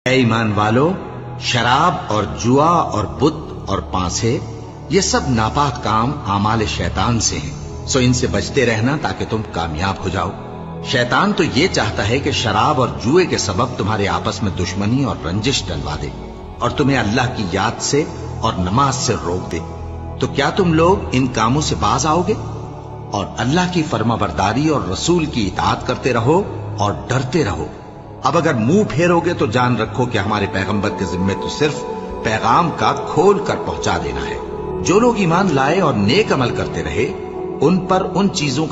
ऐ ईमान वालो, शराब और जुआ और बुत और पांसे ये सब नापाक काम आमाल शैतान से हैं। सो इनसे बचते रहना ताकि तुम कामयाब हो जाओ। शैतान तो ये चाहता है कि शराब और जुए के सबब तुम्हारे आपस में दुश्मनी और रंजिश डलवा दे और तुम्हें अल्लाह की याद से और नमाज से रोक दे। तो क्या तुम लोग इन कामों से बाज आओगे और अल्लाह की फर्माबरदारी और रसूल की इताअत करते रहो और डरते रहो। अब अगर मुंह फेरोगे तो जान रखो कि हमारे पैगंबर के जिम्मे तो सिर्फ पैगाम का खोल कर पहुंचा देना है। जो लोग ईमान लाए और नेक अमल करते रहे उन पर उन चीजों